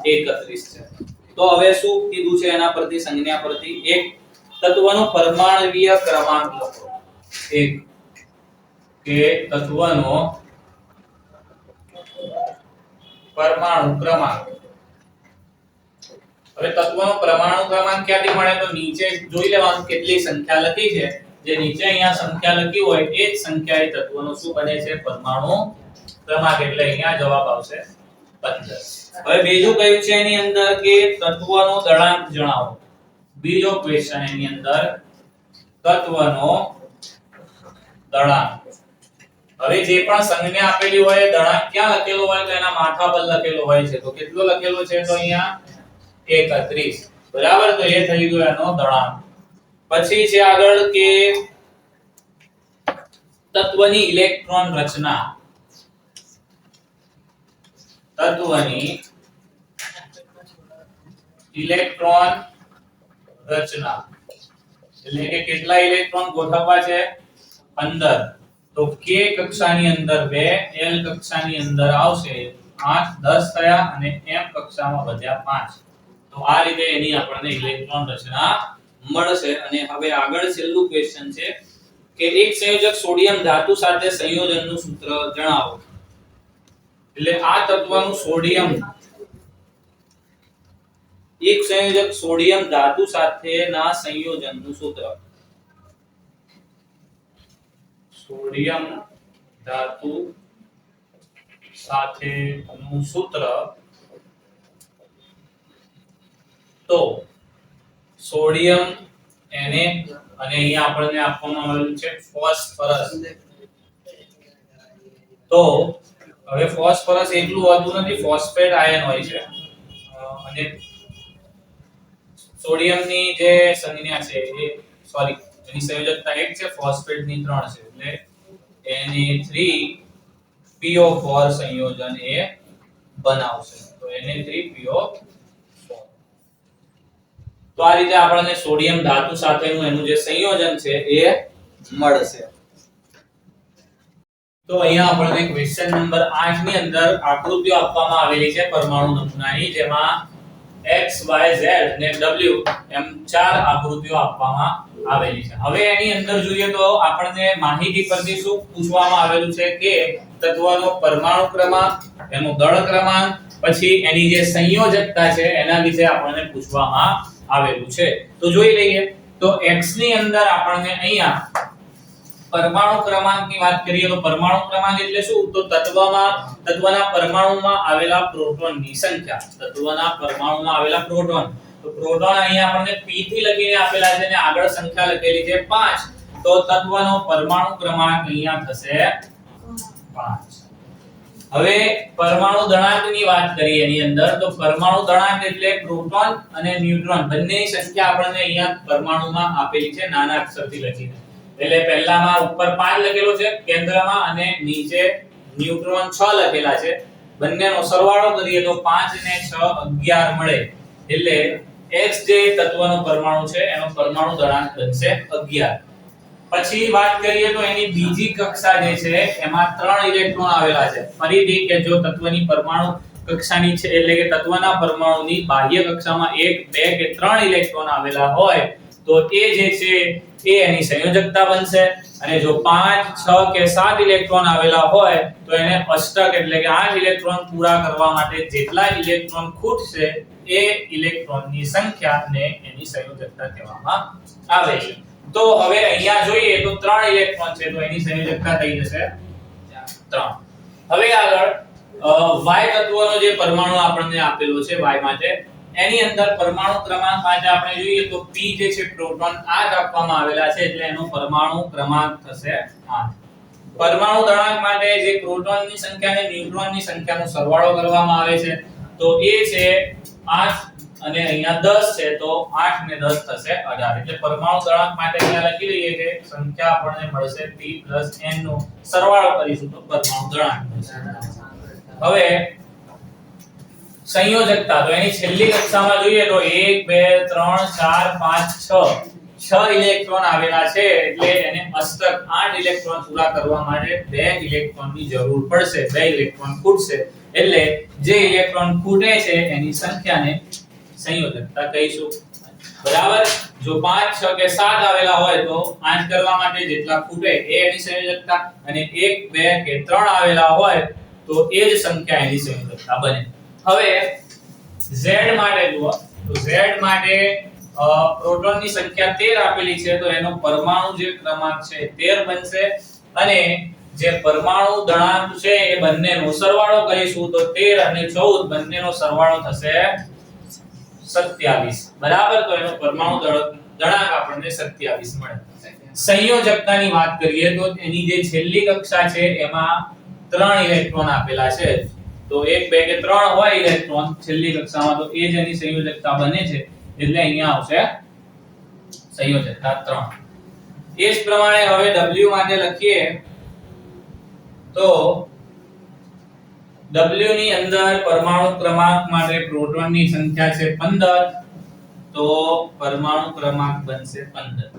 31 છે. તો હવે શું કીધું છે એના પરથી, સંજ્ઞા પરથી, એક તત્વનો પરમાણ્વીય ક્રમાંક લખો. એક કે તત્વનો પરમાણુ ક્રમાંક. હવે તત્વનો પરમાણુ ક્રમાંક ક્યાંથી મળે? તો નીચે જોઈ લેવાનું કેટલી સંખ્યા લખી છે, જે નીચે અહીંયા સંખ્યા લખી હોય એ જ સંખ્યા એ તત્વનો શું બને છે? પરમાણુ ક્રમાંક. એટલે અહીંયા જવાબ આવશે 15. હવે બીજું કયું છે એની અંદર કે તત્વનો દળાંક જણાવો. બીજો ક્વેશ્ચન એની અંદર તત્વનો દળાંક. હવે જે પણ સંજ્ઞા આપેલી હોય દળાંક ક્યાં લખેલો હોય? તો એના માથા પર લખેલો હોય છે. તો કેટલો લખેલો છે? તો અહીંયા 31. બરાબર, તો એ થઈ ગયો એનો દળાંક. પછી છે આગળ કે તત્વની ઇલેક્ટ્રોન રચના. તત્વની ઇલેક્ટ્રોન રચના એટલે કે કેટલા ઇલેક્ટ્રોન ગોઠવવા છે? 15. તો K કક્ષાની અંદર 2, L કક્ષાની અંદર આવશે 8, 10 થયા અને M કક્ષામાં વધ્યા 5. તો આ રીતે એની આપણને ઇલેક્ટ્રોન રચના મળશે. અને હવે આગળ છેલ્લું ક્વેશ્ચન છે કે એક સંયોજક સોડિયમ ધાતુ સાથે સંયોજનનું સૂત્ર જણાવો. એટલે આ તત્વનું સોડિયમ, એક સંયોજક સોડિયમ ધાતુ સાથેના સંયોજનનું સૂત્ર. સોડિયમ ધાતુ સાથેનું સૂત્ર. તો સોડિયમ Na અને અહીંયા આપણને આપવામાં આવેલું છે ફોસ્ફરસ. તો હવે ફોસ્ફરસ એકલું હોતું નથી, ફોસ્ફેટ આયન હોય છે. અને સોડિયમની જે સંજ્ઞા છે એ સોરી એની સંયોજકતા 1 છે, ફોસ્ફેટની 3 છે, એટલે Na3PO4 સંયોજન એ બનાવશે. તો Na3PO4. તો આ રીતે આપણને સોડિયમ ધાતુ સાથેનું એનું જે સંયોજન છે એ મળશે. તો અહીંયા આપણને ક્વેશ્ચન નંબર 8 ની અંદર આકૃતિઓ આપવામાં આવેલી છે પરમાણુ નમૂનાની, જેમાં X, Y, Z અને W એમ 4 આકૃતિઓ આપવામાં આવેલી છે. હવે એની અંદર જોઈએ તો આપણને માહિતી પરથી શું પૂછવામાં આવેલું છે કે તત્વનો પરમાણુ ક્રમાંક, એનો દળ ક્રમાંક, પછી એની જે સંયોજકતા છે એના વિશે આપણને પૂછવામાં આવેલું છે. તો જોઈ લઈએ. તો X ની અંદર આપણને અહીંયા પરમાણુ ક્રમાંકની વાત કરીએ તો પરમાણુ ક્રમાંક એટલે શું? તો તત્વના પરમાણુમાં આવેલા પ્રોટોનની સંખ્યા. તત્વના પરમાણુમાં આવેલા પ્રોટોન. તો પ્રોટોન અહીંયા આપણને p થી લખીને આપેલા છે અને આગળ સંખ્યા લખેલી છે 5, તો તત્વનો પરમાણુ ક્રમાંક અહીંયા થશે 5. હવે પરમાણુ દળાંકની વાત કરીએ એની અંદર, તો પરમાણુ દળાંક એટલે પ્રોટોન અને ન્યુટ્રોન બંનેની સંખ્યા આપણને અહીંયા પરમાણુમાં આપેલી છે નાના અક્ષરથી લખીને. એટલે પહેલામાં ઉપર 5 લખેલો છે કેન્દ્રમાં અને નીચે ન્યુટ્રોન 6 લખેલા છે. બંનેનો સરવાળો કરીએ તો 5 ને 6 11 મળે. એટલે X જે તત્વનો પરમાણુ છે એનો પરમાણુ દળાંક બનશે 11. પછી વાત કરીએ તો એની બીજી કક્ષા જે છે એમાં 3 ઇલેક્ટ્રોન આવેલા છે. ફરીથી કે જો તત્વની પરમાણુ કક્ષાની છે એટલે કે તત્વના પરમાણુની બાહ્ય કક્ષામાં 1 2 કે 3 ઇલેક્ટ્રોન આવેલા હોય તો એ જે છે એ એની સંયોજકતા બનશે. અને જો 5 6 કે 7 ઇલેક્ટ્રોન આવેલા હોય તો એને અષ્ટક એટલે કે 8 ઇલેક્ટ્રોન પૂરા કરવા માટે જેટલા ઇલેક્ટ્રોન ખૂટશે એ ઇલેક્ટ્રોનની સંખ્યાને એની સંયોજકતા કહેવામાં આવે છે. તો હવે અહીંયા જોઈએ તો 3 ઇલેક્ટ્રોન છે તો એની સંયોજકતા થઈ જશે 3. હવે આગળ Y તત્વનો જે પરમાણુ આપણને આપેલો છે Y માટે, એની અંદર પરમાણુ ક્રમાંક માટે આપણે જોઈએ તો P જે છે પ્રોટોન 8 આપવામાં આવેલા છે એટલે એનો પરમાણુ ક્રમાંક થશે 8. પરમાણુ દળાંક માટે જે પ્રોટોનની સંખ્યા અને ન્યુટ્રોનની સંખ્યાનો સરવાળો કરવામાં આવે છે તો એ છે 8 અને અહીંયા 10 છે તો 8 ને 10 થશે 18. એટલે પરમાણુ દળાંક માટે અહીંયા લખી લઈએ કે સંખ્યા આપણને મળશે P + n નો સરવાળો કરીશું તો પરમાણુ દળાંક મળશે. હવે સંયોજકતા, તો એની છેલ્લી કક્ષામાં જોઈએ તો 1 2 3 4 5 6 ઇલેક્ટ્રોન આવેલા છે એટલે એને અષ્ટક 8 ઇલેક્ટ્રોન પૂરા કરવા માટે 2 ઇલેક્ટ્રોનની જરૂર પડશે. 2 ઇલેક્ટ્રોન ખૂટશે એટલે જે ઇલેક્ટ્રોન ખૂટે છે એની સંખ્યાને સંયોજકતા કહીશું. બરાબર. જો 5 6 કે 7 આવેલા હોય તો 8 કરવા માટે જેટલા ખૂટે એ એની સંયોજકતા, અને 1 2 કે 3 આવેલા હોય તો એ જ સંખ્યા એની સંયોજકતા બને. હવે Z માટે જુઓ તો Z માટે પ્રોટોનની સંખ્યા 13 આપેલી છે તો એનો પરમાણુ જે ક્રમાંક છે 13 બનશે. અને જે પરમાણુ દળાંક છે એ બંનેનો સરવાળો કરીશું તો 13 અને 14 બંનેનો સરવાળો થશે 27. બરાબર. તો એનો પરમાણુ દળાંક આપણને 27 મળે. સંયોજકતાની વાત કરીએ તો એની જે છેલ્લી કક્ષા છે એમાં 3 ઇલેક્ટ્રોન આપેલા છે. તો 1 2 કે 3 હોય ઇલેક્ટ્રોન છેલ્લી કક્ષામાં તો એ જ એની સંયોજકતા બને છે. એટલે અહીંયા આવશે સંયોજકતા 3. એ જ પ્રમાણે હવે W માટે લખીએ તો W ની અંદર પરમાણુ ક્રમાંક માટે પ્રોટોનની સંખ્યા છે 15 તો પરમાણુ ક્રમાંક બનશે 15.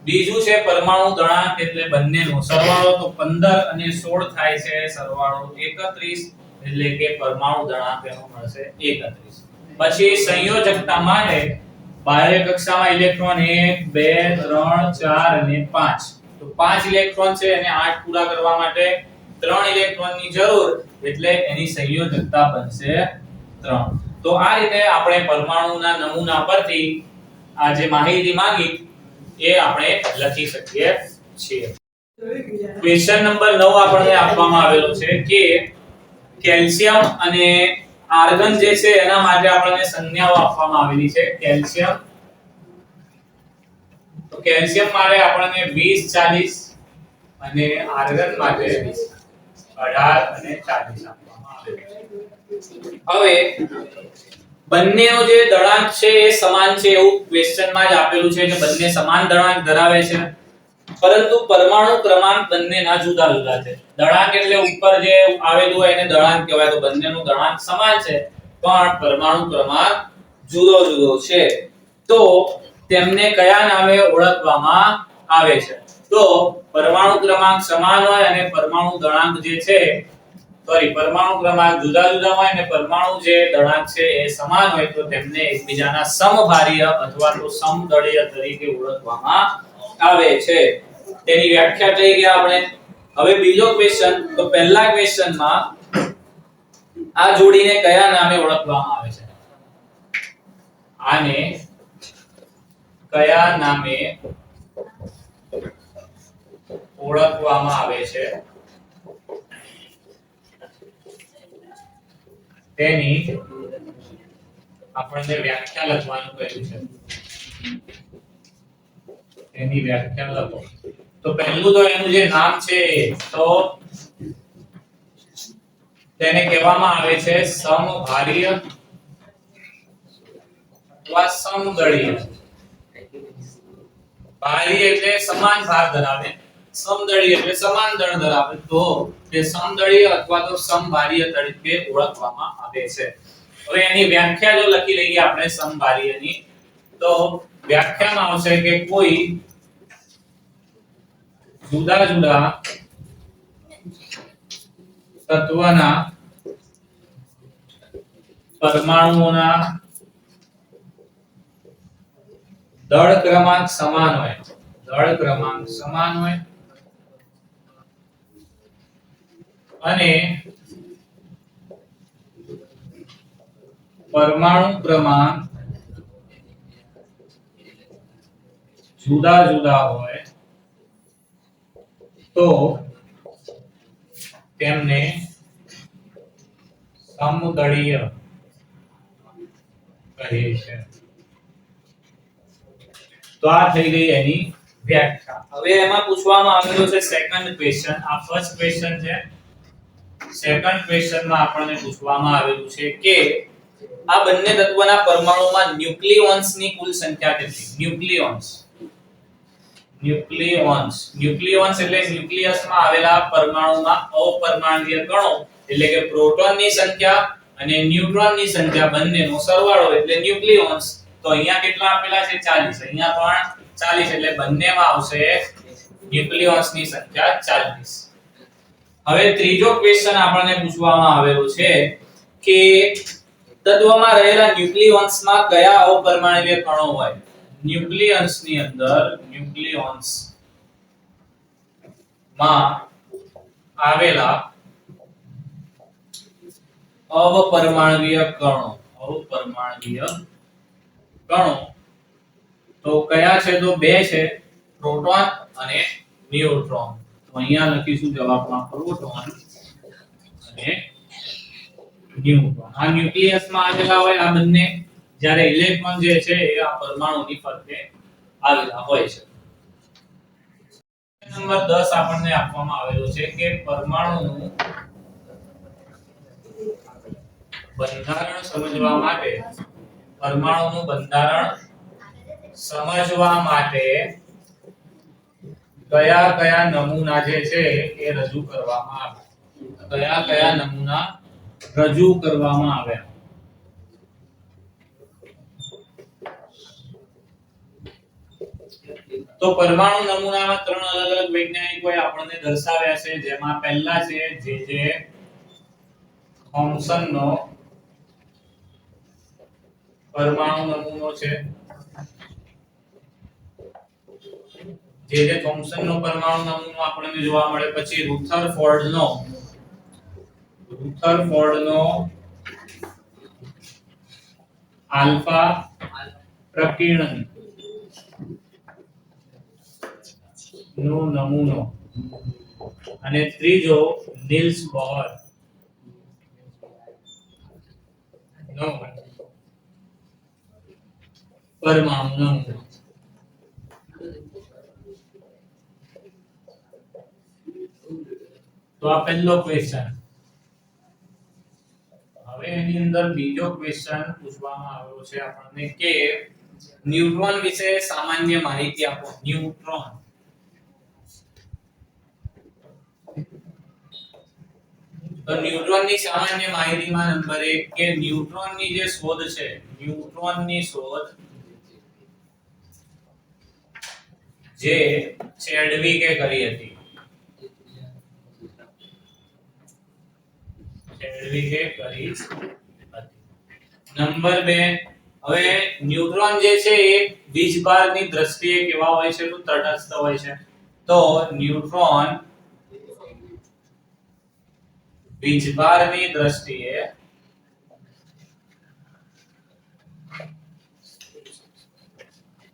બીજું છે પરમાણુ દળાંક એટલે બંનેનો સરવાળો, તો 15 અને 16 થાય છે સરવાળો 31 એટલે કે પરમાણુ દળાંક એનો મળશે 31. પછી સંયોજકતા માટે બાહ્ય કક્ષામાં ઇલેક્ટ્રોન 1 2 3 4 અને 5 તો 5 ઇલેક્ટ્રોન છે અને 8 પૂરા કરવા માટે 3 ઇલેક્ટ્રોનની જરૂર એટલે એની સંયોજકતા બનશે 3. તો આ રીતે આપણે પરમાણુના નમૂના પરથી આ જે માહિતી માંગી એ આપણે લખી શકીએ છીએ. ક્વેશ્ચન નંબર 9 આપણને આપવામાં આવેલો છે કે કેલ્શિયમ અને આર્ગન જે છે એના માટે આપણને સંજ્ઞાઓ આપવામાં આવેલી છે. કેલ્શિયમ, તો કેલ્શિયમ માટે આપણને 20 40 અને આર્ગન માટે 18 અને 40 આપવામાં આવેલ છે. હવે બંનેનો જે દળાંક છે એ સમાન છે એવું ક્વેશ્ચનમાં જ આપેલું છે કે બંને સમાન દળાંક ધરાવે છે, પરંતુ પરમાણુ ક્રમાંક બંનેના જુદા જુદા છે. દળાંક એટલે ઉપર જે આવેલું હોય એને દળાંક કહેવાય, તો બંનેનો દળાંક સમાન છે પણ પરમાણુ ક્રમાંક જુદો જુદો છે. તો તેમને કયા નામે ઓળખવામાં આવે છે? તો પરમાણુ ક્રમાંક સમાન હોય અને પરમાણુ દળાંક જે છે પરમાણુ ક્રમાંક જુદા જુદા હોય અને પરમાણુ જે દળાંક છે એ સમાન હોય તો તેમને એકબીજાના સમભારીય અથવા તો સમદળીય તરીકે ઓળખવામાં આવે છે. તેની વ્યાખ્યા થઈ ગઈ આપણે. હવે બીજો ક્વેશ્ચન, તો પહેલા ક્વેશ્ચનમાં આ જોડીને કયા નામે ઓળખવામાં આવે છે? આને કયા નામે ઓળખવામાં આવે છે તેની આપણને વ્યાખ્યા લખવાનું કહ્યું છે, એની વ્યાખ્યા લખો. તો પહેલું તો એનું જે નામ છે તો તેને કહેવામાં આવે છે સમભારીય અથવા સમદળીય. ભારી એટલે સમાન ભાર ધરાવે, સમદળીય એટલે સમાન દળ ધરાવે, તો તે સમદળીય અથવા તો સમભારીય તરીકે ઓળખવામાં આવે છે. હવે એની વ્યાખ્યા જો લખી લઈએ આપણે સમભારીયની, તો વ્યાખ્યામાં આવશે કે કોઈ જુદા જુદા તત્વના પરમાણુઓના દળ ક્રમાંક સમાન હોય, દળ ક્રમાંક સમાન હોય અને પરમાણુ ક્રમાંક જુદા જુદા હોય તો તેમને સમદળીય કહે છે. તો આ થઈ ગઈ એની વ્યાખ્યા. હવે એમાં પૂછવામાં આવેલો છે સેકન્ડ ક્વેશ્ચન. આ ફર્સ્ટ ક્વેશ્ચન છે. સેકન્ડ ક્વેશ્ચનમાં આપણને પૂછવામાં આવેલું છે કે આ બંને તત્વના પરમાણુમાં ન્યુક્લિયોન્સની કુલ સંખ્યા કેટલી? ન્યુક્લિયોન્સ એટલે ન્યુક્લિયસમાં આવેલા પરમાણુમાં અપરમાણ્વીય કણો એટલે કે પ્રોટોનની સંખ્યા અને ન્યુટ્રોનની સંખ્યા બંનેનો સરવાળો એટલે ન્યુક્લિયોન્સ. તો અહીંયા કેટલા આપેલા છે? 40. અહીંયા પણ 40 એટલે બંનેમાં આવશે ન્યુક્લિયોન્સની સંખ્યા 40. હવે ત્રીજો ક્વેશ્ચન આપણને પૂછવામાં આવેલો છે કે તત્વમાં રહેલા ન્યુક્લિયોન્સમાં કયા અપરમાણ્વીય કણો હોય? ન્યુક્લિયસની અંદર ન્યુક્લિયોન્સ માં આવેલા અપરમાણ્વીય કણો તો કયા છે? તો બે છે, પ્રોટોન અને ન્યુટ્રોન. તો અહીંયા લખીશું જવાબમાં પ્રોટોન અને ન્યુટ્રોન. આ ન્યુક્લિયસમાં આવેલા હોય આ બંને, જ્યારે ઇલેક્ટ્રોન જે છે એ આ પરમાણુની ફરતે આવેલા હોય છે. નંબર 10 આપણને આપવામાં આવેલો છે કે પરમાણુનું બંધારણ સમજવા માટે કયા કયા નમૂના જે છે એ રજૂ કરવામાં આવ્યા? તો પરમાણુ નમૂનામાં 3 અલગ અલગ વૈજ્ઞાનિકોએ આપણને દર્શાવ્યા છે, જેમાં પહેલા છે જે થોમ્સનનો પરમાણુ નમૂનો છે. જે થોમ્સનનો પરમાણુ નમૂનો આપણને જોવા મળે. પછી રુથરફોર્ડનો આલ્ફા પ્રકીર્ણન નો નમૂનો અને ત્રીજો નીલ્સ બોહર નો પરમાણુ નમૂનો. તો આ પહેલો ક્વેશ્ચન. હવે એની અંદર બીજો ક્વેશ્ચન પૂછવામાં આવ્યો છે આપણને કે ન્યુટ્રોન વિશે સામાન્ય માહિતી આપો. ન્યુટ્રોન તો ન્યુટ્રોનની સામાન્ય માહિતીમાં નંબર 1 કે ન્યુટ્રોનની જે શોધ છે, ન્યુટ્રોનની શોધ જે ચેડવિકે કરી હતી. નંબર 2, હવે ન્યુટ્રોન જે છે એ વીજભારની દ્રષ્ટિએ કેવા હોય છે? તો તટસ્થ હોય છે. તો ન્યુટ્રોન વીજભારની દ્રષ્ટિએ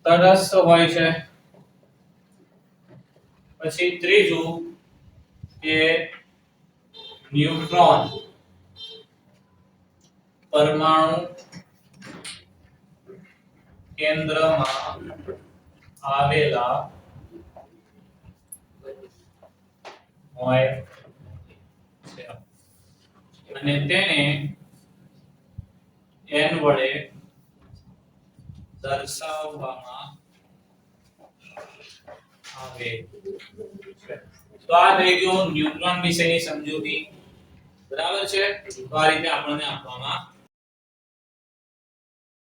તટસ્થ હોય છે. પછી ત્રીજું કે ન્યુટ્રોન પરમાણુ કેન્દ્રમાં આવેલા હોય છે અને તેને n વડે દર્શાવવામાં આવે છે. તો આ થઈ ગયો ન્યુટ્રોન વિશેની સમજૂતી. બરાબર છે. તો આ રીતે આપણને આપવામાં